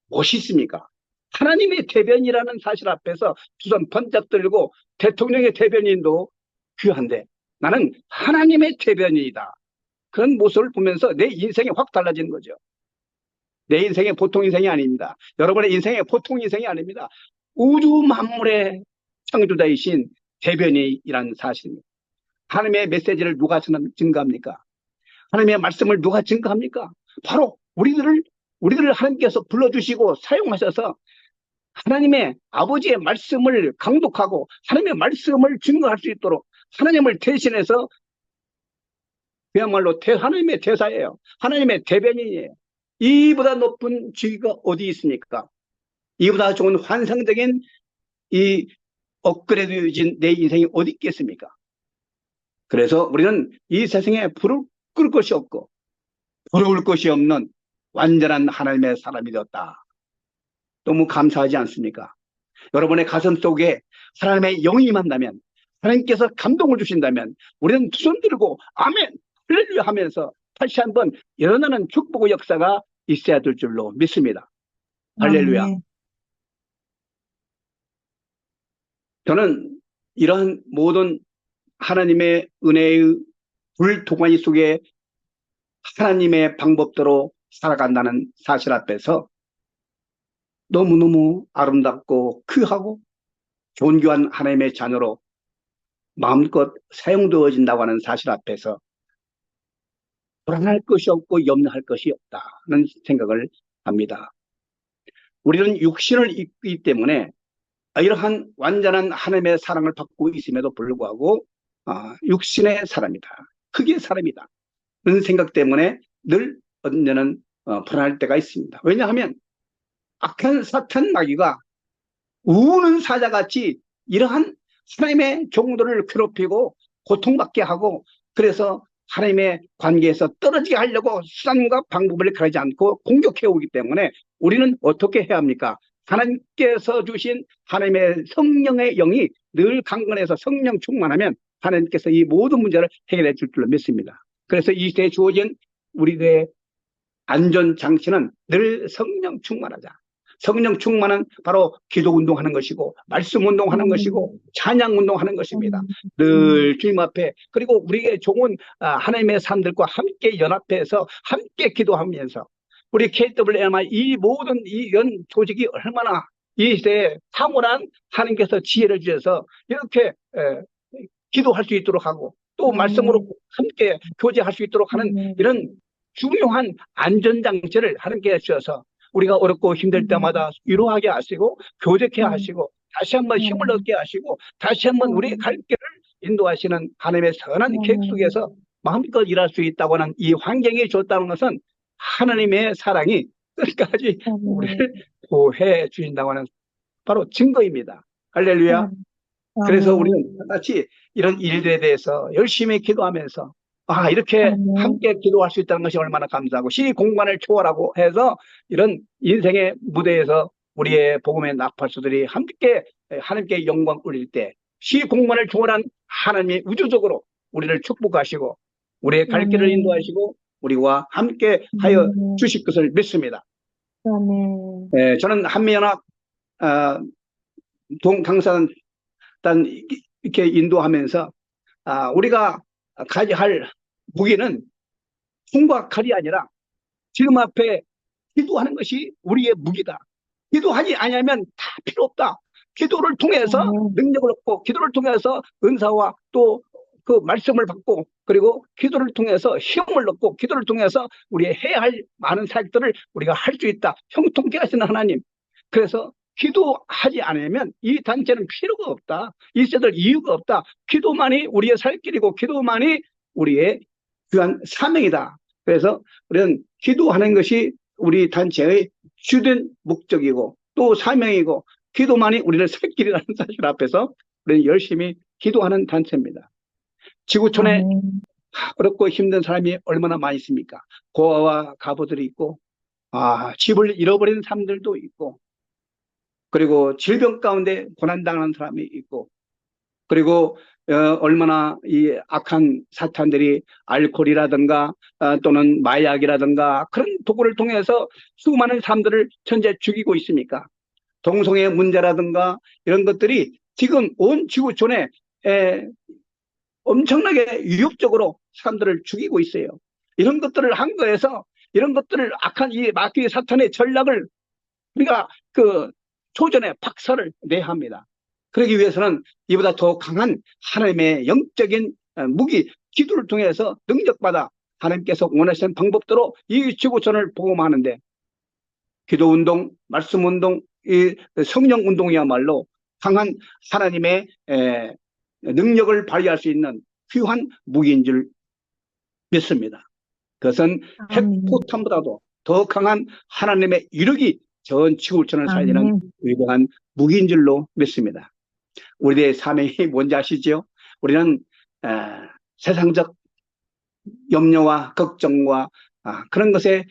멋있습니까? 하나님의 대변이라는 사실 앞에서 두 손 번쩍 들고 대통령의 대변인도 귀한데 나는 하나님의 대변인이다. 그런 모습을 보면서 내 인생이 확 달라지는 거죠. 내 인생이 보통 인생이 아닙니다. 여러분의 인생이 보통 인생이 아닙니다. 우주 만물의 창조자이신 대변인이라는 사실입니다. 하나님의 메시지를 누가 증가합니까? 하나님의 말씀을 누가 증가합니까? 바로 우리들을 하나님께서 불러주시고 사용하셔서 하나님의 아버지의 말씀을 강독하고 하나님의 말씀을 증거할 수 있도록 하나님을 대신해서 그야말로 하나님의 대사예요. 하나님의 대변인이에요. 이보다 높은 지위가 어디 있습니까? 이보다 좋은 환상적인 이 업그레이드해진 내 인생이 어디 있겠습니까? 그래서 우리는 이 세상에 불을 끌 것이 없고 부러울 것이 없는 완전한 하나님의 사람이 되었다. 너무 감사하지 않습니까? 여러분의 가슴 속에 하나님의 영이 임한다면, 하나님께서 감동을 주신다면 우리는 두 손 들고 아멘, 할렐루야 하면서 다시 한번 일어나는 축복의 역사가 있어야 될 줄로 믿습니다. 할렐루야. 아멘. 저는 이러한 모든 하나님의 은혜의 불도가니 속에 하나님의 방법대로 살아간다는 사실 앞에서 너무너무 아름답고 귀하고 존귀한 하나님의 자녀로 마음껏 사용되어진다고 하는 사실 앞에서 불안할 것이 없고 염려할 것이 없다는 생각을 합니다. 우리는 육신을 입기 때문에 이러한 완전한 하나님의 사랑을 받고 있음에도 불구하고 육신의 사람이다. 흑의 사람이다. 그런 생각 때문에 늘 언제는 불안할 때가 있습니다. 왜냐하면 악한 사탄 마귀가 우는 사자같이 이러한 하나님의 종들을 괴롭히고 고통받게 하고 그래서 하나님의 관계에서 떨어지게 하려고 수단과 방법을 가리지 않고 공격해 오기 때문에 우리는 어떻게 해야 합니까? 하나님께서 주신 하나님의 성령의 영이 늘 강건해서 성령 충만하면 하나님께서 이 모든 문제를 해결해 줄 줄로 믿습니다. 그래서 이 시대에 주어진 우리의 안전장치는 늘 성령 충만하자. 성령 충만은 바로 기도 운동하는 것이고 말씀 운동하는 것이고 찬양 운동하는 것입니다. 늘 주님 앞에 그리고 우리의 종은 하나님의 사람들과 함께 연합해서 함께 기도하면서 우리 KWMI 이 모든 이 연 조직이 얼마나 이 시대에 탁월한 하나님께서 지혜를 주셔서 이렇게 기도할 수 있도록 하고 또 말씀으로 함께 교제할 수 있도록 하는 이런 중요한 안전장치를 하나님께 주셔서 우리가 어렵고 힘들 때마다 위로하게 하시고 교제케 하시고 다시 한번 힘을 얻게 하시고 다시 한번 우리의 갈 길을 인도하시는 하나님의 선한 계획 속에서 마음껏 일할 수 있다고 하는 이 환경이 좋다는 것은 하나님의 사랑이 끝까지 우리를 보호해 주신다고 하는 바로 증거입니다. 할렐루야. 그래서 우리는 같이 이런 일들에 대해서 열심히 기도하면서 이렇게 함께 기도할 수 있다는 것이 얼마나 감사하고 시 공간을 초월하고 해서 이런 인생의 무대에서 우리의 복음의 나팔수들이 함께 하나님께 영광 올릴 때 시 공간을 초월한 하나님이 우주적으로 우리를 축복하시고 우리의 갈 길을 인도하시고 우리와 함께 하여 주실 것을 믿습니다. 저는 한미연합 동강사단 이렇게 인도하면서 우리가 가져야 할 무기는 총과 칼이 아니라 지금 앞에 기도하는 것이 우리의 무기다. 기도하지 않으면 다 필요 없다. 기도를 통해서 능력을 얻고 기도를 통해서 은사와 또 그 말씀을 받고 그리고 기도를 통해서 힘을 얻고 기도를 통해서 우리의 해야 할 많은 사역들을 우리가 할 수 있다. 형통케 하시는 하나님. 그래서 기도하지 않으면 이 단체는 필요가 없다. 있어야 이유가 없다. 기도만이 우리의 살 길이고 기도만이 우리의 귀한 사명이다. 그래서 우리는 기도하는 것이 우리 단체의 주된 목적이고 또 사명이고 기도만이 우리를 살 길이라는 사실 앞에서 우리는 열심히 기도하는 단체입니다. 지구촌에 어렵고 힘든 사람이 얼마나 많이 있습니까? 고아와 가부들이 있고 집을 잃어버린 사람들도 있고 그리고 질병 가운데 고난당하는 사람이 있고 그리고 얼마나 이 악한 사탄들이 알코올이라든가 또는 마약이라든가 그런 도구를 통해서 수많은 사람들을 현재 죽이고 있습니까? 동성애 문제라든가 이런 것들이 지금 온 지구촌에 엄청나게 위협적으로 사람들을 죽이고 있어요. 이런 것들을 한 거에서 이런 것들을 악한 이 마귀 사탄의 전략을 우리가 초전에 박살을 내야 합니다. 그러기 위해서는 이보다 더 강한 하나님의 영적인 무기, 기도를 통해서 능력받아 하나님께서 원하시는 방법대로 이 지구촌을 복음하는데 기도운동, 말씀운동, 이 성령운동이야말로 강한 하나님의 능력을 발휘할 수 있는 귀한 무기인 줄 믿습니다. 그것은 핵포탄보다도 더 강한 하나님의 유력이 전 지구촌을 살리는 위대한 무기인 줄로 믿습니다. 우리의 사명이 뭔지 아시죠? 우리는 세상적 염려와 걱정과 그런 것에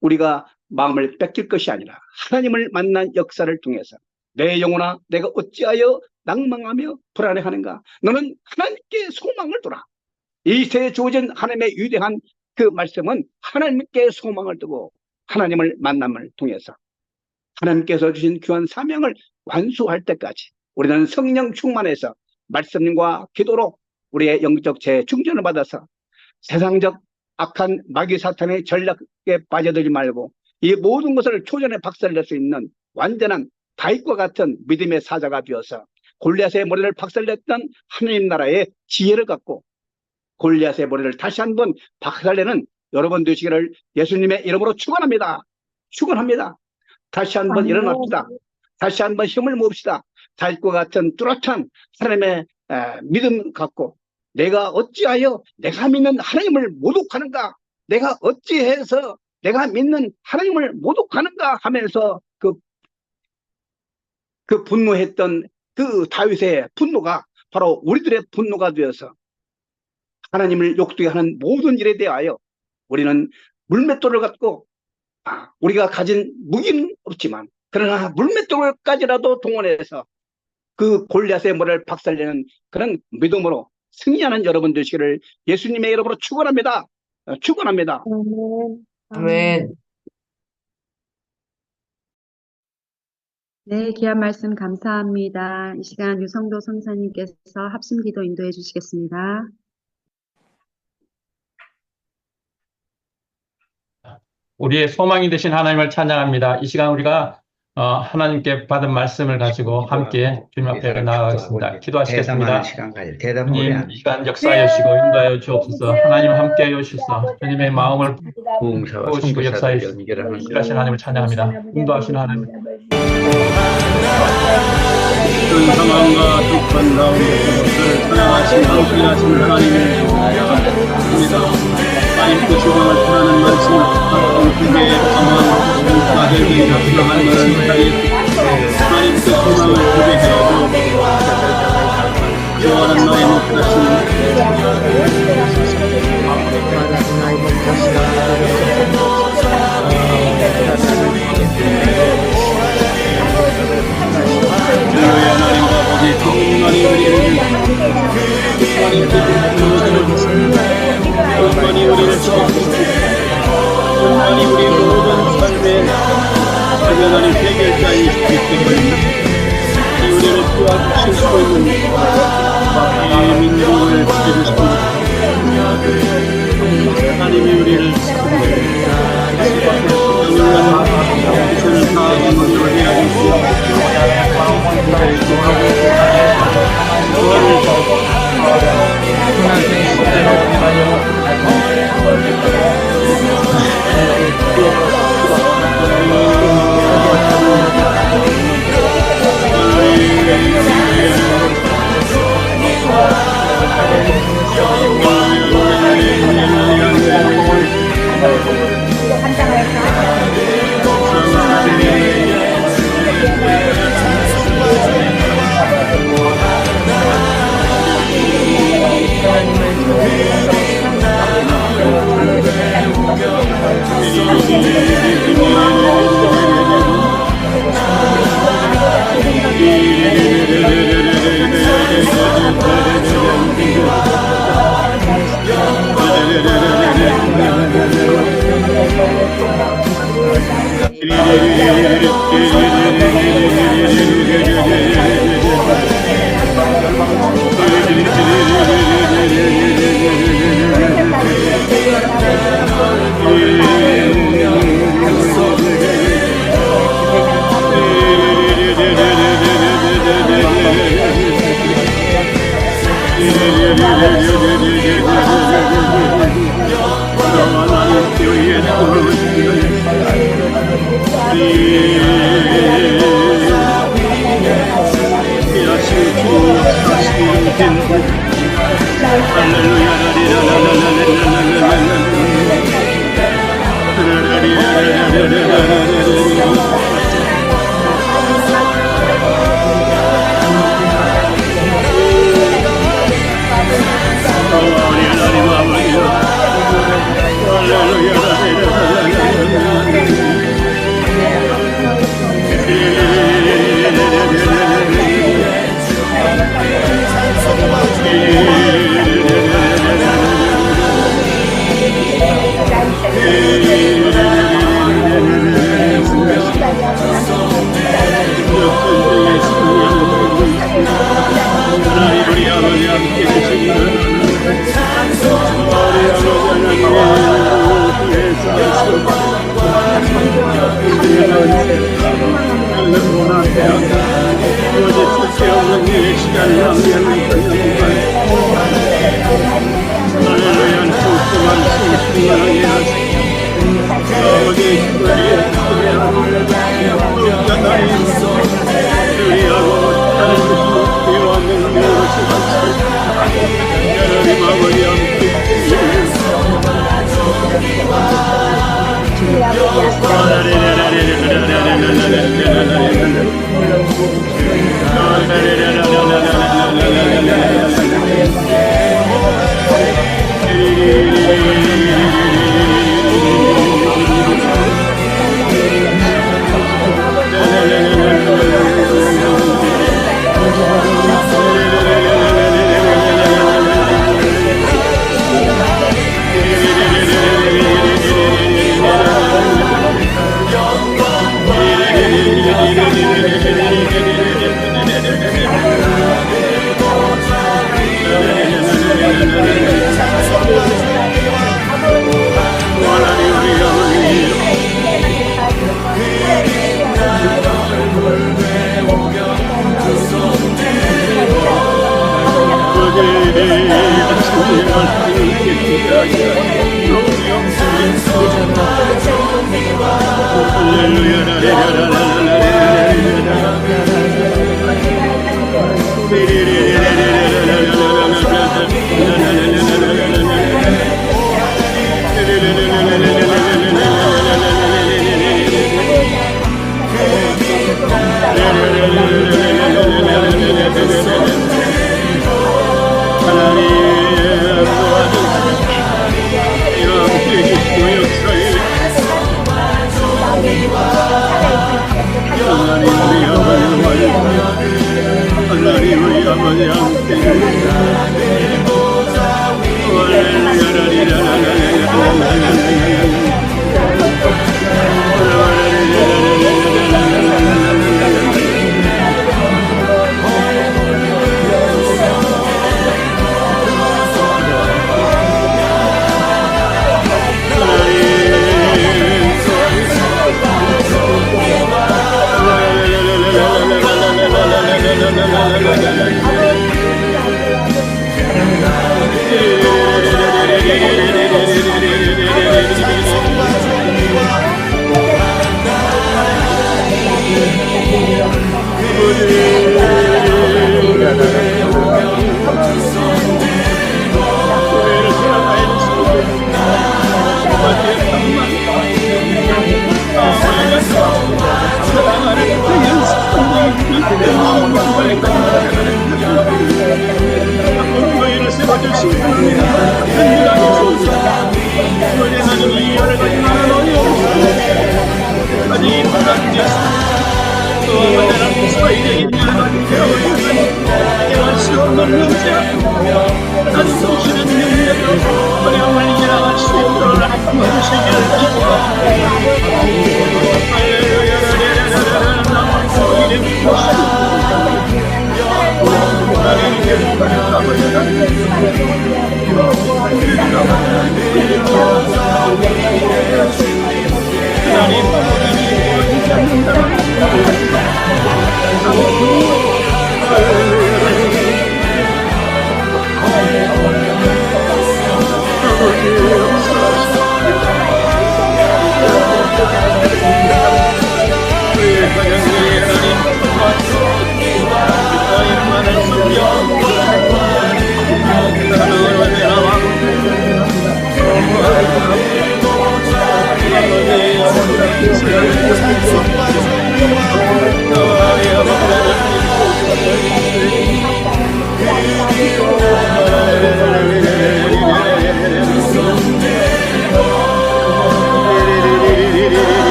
우리가 마음을 뺏길 것이 아니라 하나님을 만난 역사를 통해서 내 영혼아 내가 어찌하여 낭망하며 불안해하는가? 너는 하나님께 소망을 두라. 이 세에 주어진 하나님의 위대한 그 말씀은 하나님께 소망을 두고 하나님을 만남을 통해서 하나님께서 주신 귀한 사명을 완수할 때까지 우리는 성령 충만해서 말씀과 기도로 우리의 영적 재충전을 받아서 세상적 악한 마귀 사탄의 전략에 빠져들지 말고 이 모든 것을 초전에 박살낼 수 있는 완전한 다윗과 같은 믿음의 사자가 되어서 골리앗의 머리를 박살냈던 하나님 나라의 지혜를 갖고 골리앗의 머리를 다시 한번 박살내는 여러분 되시기를 예수님의 이름으로 축원합니다. 축원합니다. 다시 한번 일어납시다. 다시 한번 힘을 모읍시다. 다윗과 같은 뚜렷한 하나님의 믿음 갖고 내가 어찌하여 내가 믿는 하나님을 모독하는가? 내가 어찌해서 내가 믿는 하나님을 모독하는가 하면서 그 분노했던 그 다윗의 분노가 바로 우리들의 분노가 되어서 하나님을 욕되게 하는 모든 일에 대하여 우리는 물맷돌을 갖고 우리가 가진 무기는 없지만 그러나 물맷돌까지라도 동원해서 그 골리앗의 머리를 박살내는 그런 믿음으로 승리하는 여러분 되시기를 예수님의 이름으로 축원합니다. 축원합니다. 아멘. 네, 귀한 말씀 감사합니다. 이 시간 유성도 선사님께서 합심기도 인도해 주시겠습니다. 우리의 소망이 되신 하나님을 찬양합니다. 이 시간 우리가 하나님께 받은 말씀을 가지고 함께 주님 앞에 나아가겠습니다. 기도하시겠습니다. 주님, 이 시간 역사하여 주시고 인도하여 주옵소서. 하나님 함께하여 주셔서 주님의 마음을 보시고 역사하여 주시고 일하신 하나님을 찬양합니다. 인도하시는 하나님. 어떤 상황과 독한 가운데 그것을 사랑하신 하나님의 기도합니다. 하나님께 주장을 전하는 말씀을 공중의 상황 아들들이 합당한 말씀을 하나님께 소망을 고백하고 요한은 나의 목자신 하나님 아버지 충만히 우리를 하나님께 충만히 우리를 충만히 우리의 모든 삶의 하나님 해결자이시기 때문에 우리를 도와주실 수 있는 이 민족을 지켜주십니다. 하나님이 우리를 최선을 다하여 인도해야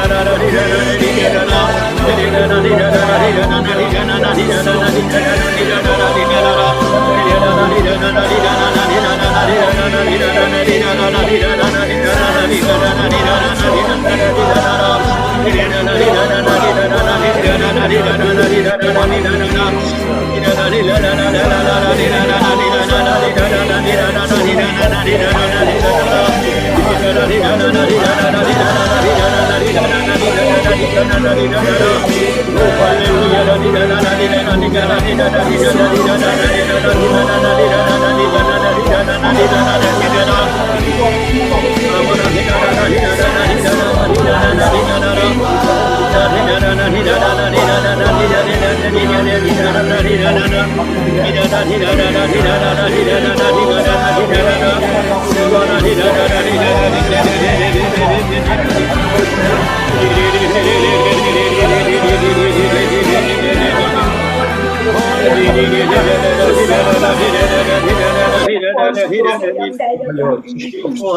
Hallelujah.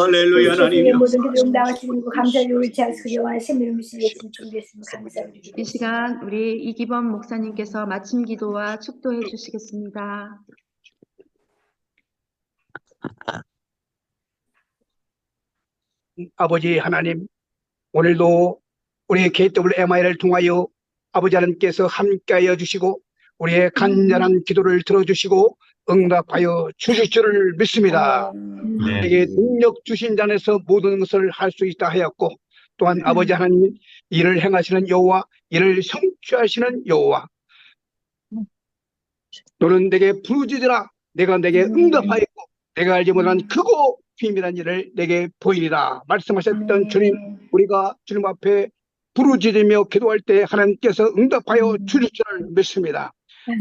할렐루야 하나님. 모든 기도 응답하시고 감사를 의지하시고 영원한 생명을 예수님 준비했습니다. 감사합니다. 이 시간 우리 이기범 목사님께서 마침 기도와 축도해 주시겠습니다. 아버지 하나님, 오늘도 우리 KWMI를 통하여 아버지 하나님께서 함께하여 주시고 우리의 간절한 기도를 들어주시고 응답하여 주실 줄을 믿습니다. 우리에게 능력 주신 자에서 모든 것을 할 수 있다 하였고, 또한 아버지 하나님 이를 행하시는 여호와, 이를 성취하시는 여호와, 너는 내게 부르짖으라. 내가 내게 응답하였고 내가 알지 못한 크고 비밀한 일을 내게 보이리라 말씀하셨던 주님, 우리가 주님 앞에 부르짖으며 기도할 때 하나님께서 응답하여 주실 줄을 믿습니다.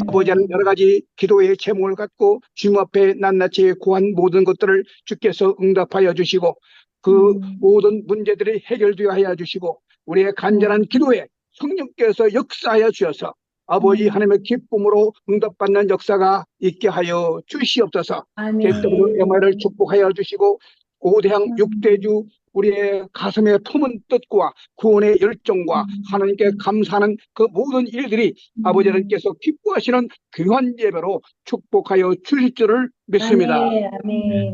아버지 하나님, 여러 가지 기도의 제목을 갖고 주님 앞에 낱낱이 구한 모든 것들을 주께서 응답하여 주시고 그 모든 문제들이 해결되어 하여 주시고 우리의 간절한 기도에 성령께서 역사하여 주셔서 아버지 하나님의 기쁨으로 응답받는 역사가 있게 하여 주시옵소서. KWMI를 축복하여 주시고 고대항 6대주 우리의 가슴에 품은 뜻과 구원의 열정과 하나님께 감사하는 그 모든 일들이 아버지 하나님께서 기뻐하시는 귀한 예배로 축복하여 주실 줄을 믿습니다.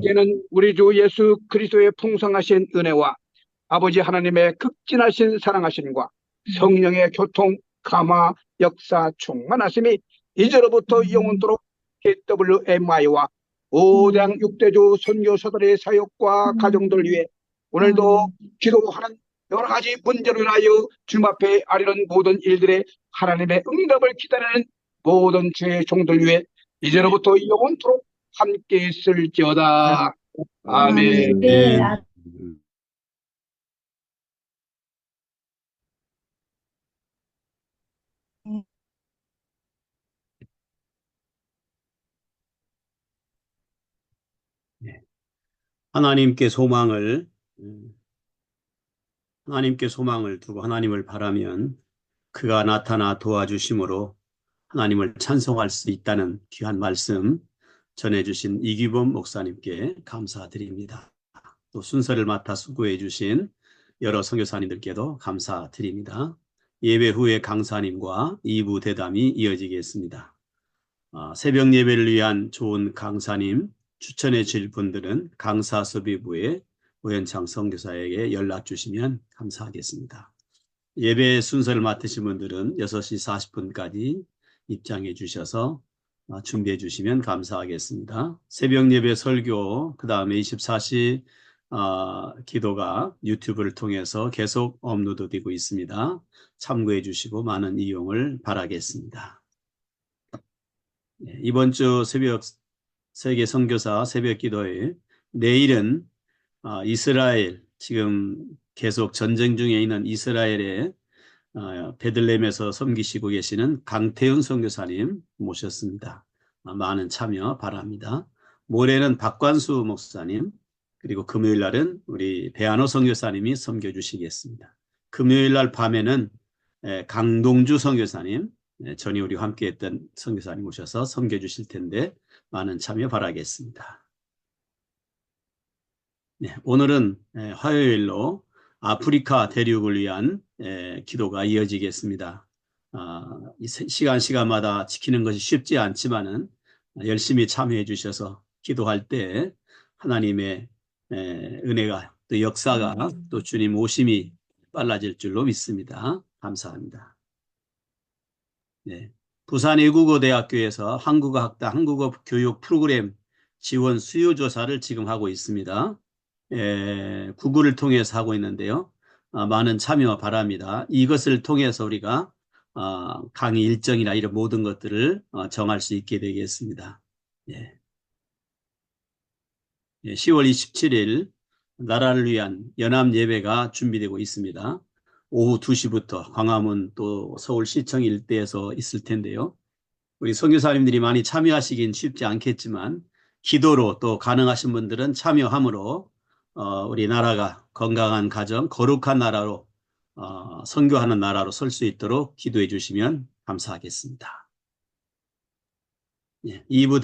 이제는 우리 주 예수 그리스도의 풍성하신 은혜와 아버지 하나님의 극진하신 사랑하심과 성령의 교통, 감화, 역사, 충만하심이 이제로부터 영원토록 KWMI와 5대항 6대주 선교사들의 사역과 가정들 위해 오늘도 기도하는 여러 가지 문제로 인하여 주님 앞에 아뢰는 모든 일들에 하나님의 응답을 기다리는 모든 주의 종들 위해 이제로부터 영원토록 함께 있을지어다. 아멘. 하나님께 소망을 두고 하나님을 바라면 그가 나타나 도와주심으로 하나님을 찬송할 수 있다는 귀한 말씀 전해주신 이기범 목사님께 감사드립니다. 또 순서를 맡아 수고해 주신 여러 선교사님들께도 감사드립니다. 예배 후에 강사님과 2부 대담이 이어지겠습니다. 새벽 예배를 위한 좋은 강사님 추천해 주실 분들은 강사섭외부에 오현창 선교사에게 연락 주시면 감사하겠습니다. 예배 순서를 맡으신 분들은 6시 40분까지 입장해 주셔서 준비해 주시면 감사하겠습니다. 새벽 예배 설교, 그 다음에 24시 기도가 유튜브를 통해서 계속 업로드 되고 있습니다. 참고해 주시고 많은 이용을 바라겠습니다. 이번 주 새벽 세계 선교사 새벽 기도회, 내일은 이스라엘, 지금 계속 전쟁 중에 있는 이스라엘의 베들레헴에서 섬기시고 계시는 강태훈 선교사님 모셨습니다. 많은 참여 바랍니다. 모레는 박관수 목사님, 그리고 금요일 날은 우리 배한호 선교사님이 섬겨주시겠습니다. 금요일 날 밤에는 강동주 선교사님, 전에 우리와 함께했던 선교사님 오셔서 섬겨주실 텐데 많은 참여 바라겠습니다. 오늘은 화요일로 아프리카 대륙을 위한 기도가 이어지겠습니다. 이 시간마다 지키는 것이 쉽지 않지만은 열심히 참여해 주셔서 기도할 때 하나님의 은혜가 또 역사가 또 주님 오심이 빨라질 줄로 믿습니다. 감사합니다. 네. 부산 외국어대학교에서 한국어학당 한국어 교육 프로그램 지원 수요 조사를 지금 하고 있습니다. 구글을 통해서 하고 있는데요. 많은 참여 바랍니다. 이것을 통해서 우리가 강의 일정이나 이런 모든 것들을 정할 수 있게 되겠습니다. 예. 10월 27일 나라를 위한 연합 예배가 준비되고 있습니다. 오후 2시부터 광화문 또 서울시청 일대에서 있을 텐데요. 우리 선교사님들이 많이 참여하시긴 쉽지 않겠지만 기도로 또 가능하신 분들은 참여함으로 우리 나라가 건강한 가정, 거룩한 나라로 선교하는 나라로 설 수 있도록 기도해 주시면 감사하겠습니다. 2부